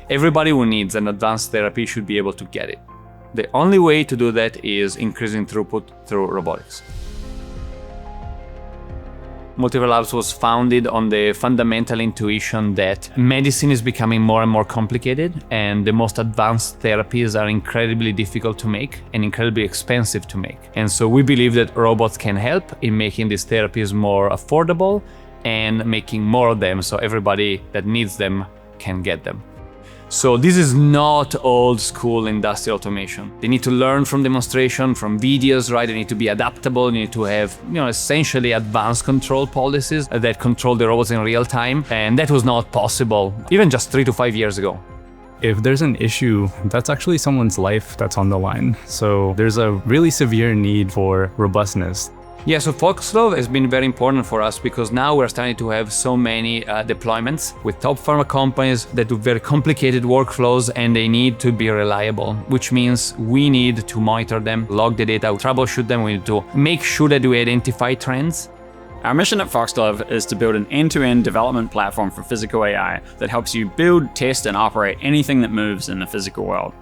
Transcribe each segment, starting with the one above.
Everybody who needs an advanced therapy should be able to get it. The only way to do that is increasing throughput through robotics. Multiple Labs was founded on the fundamental intuition that medicine is becoming more and more complicated, and the most advanced therapies are incredibly difficult to make and incredibly expensive to make. And so we believe that robots can help in making these therapies more affordable and making more of them so everybody that needs them can get them. So this is not old school industrial automation. They need to learn from demonstration, from videos, right? They need to be adaptable. They need to have, essentially advanced control policies that control the robots in real time. And that was not possible even just 3 to 5 years ago. If there's an issue, that's actually someone's life that's on the line. So there's a really severe need for robustness. Yeah, so Foxglove has been very important for us because now we're starting to have so many deployments with top pharma companies that do very complicated workflows, and they need to be reliable, which means we need to monitor them, log the data, troubleshoot them. We need to make sure that we identify trends. Our mission at Foxglove is to build an end-to-end development platform for physical AI that helps you build, test, and operate anything that moves in the physical world.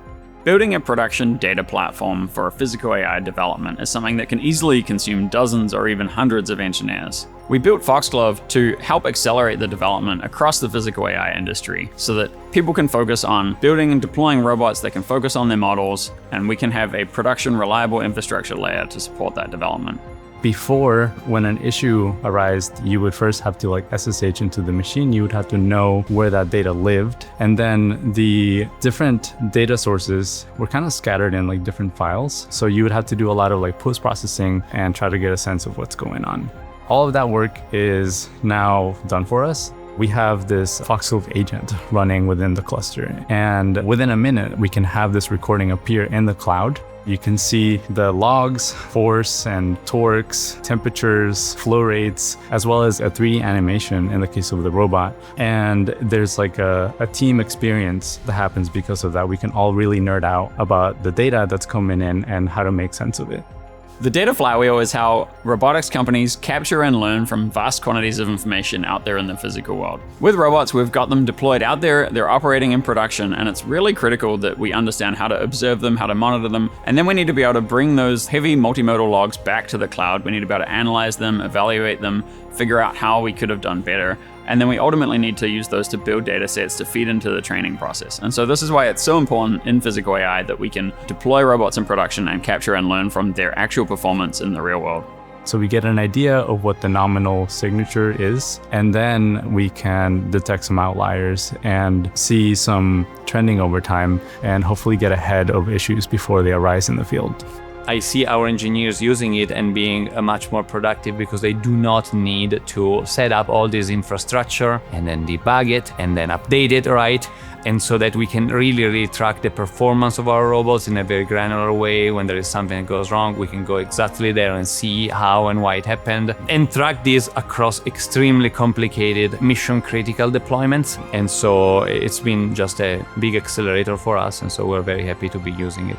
Building a production data platform for physical AI development is something that can easily consume dozens or even hundreds of engineers. We built Foxglove to help accelerate the development across the physical AI industry so that people can focus on building and deploying robots that can focus on their models, and we can have a production reliable infrastructure layer to support that development. Before, when an issue arose, you would first have to SSH into the machine. You would have to know where that data lived. And then the different data sources were kind of scattered in different files. So you would have to do a lot of post-processing and try to get a sense of what's going on. All of that work is now done for us. We have this Foxglove agent running within the cluster. And within a minute, we can have this recording appear in the cloud. You can see the logs, force and torques, temperatures, flow rates, as well as a 3D animation in the case of the robot. And there's a team experience that happens because of that. We can all really nerd out about the data that's coming in and how to make sense of it. The data flywheel is how robotics companies capture and learn from vast quantities of information out there in the physical world. With robots, we've got them deployed out there, they're operating in production, and it's really critical that we understand how to observe them, how to monitor them, and then we need to be able to bring those heavy multimodal logs back to the cloud. We need to be able to analyze them, evaluate them, figure out how we could have done better. And then we ultimately need to use those to build data sets to feed into the training process. And so this is why it's so important in physical AI that we can deploy robots in production and capture and learn from their actual performance in the real world. So we get an idea of what the nominal signature is, and then we can detect some outliers and see some trending over time and hopefully get ahead of issues before they arise in the field. I see our engineers using it and being much more productive because they do not need to set up all this infrastructure and then debug it and then update it, right? And so that we can really track the performance of our robots in a very granular way. When there is something that goes wrong, we can go exactly there and see how and why it happened, and track this across extremely complicated mission-critical deployments. And so it's been just a big accelerator for us, and so we're very happy to be using it.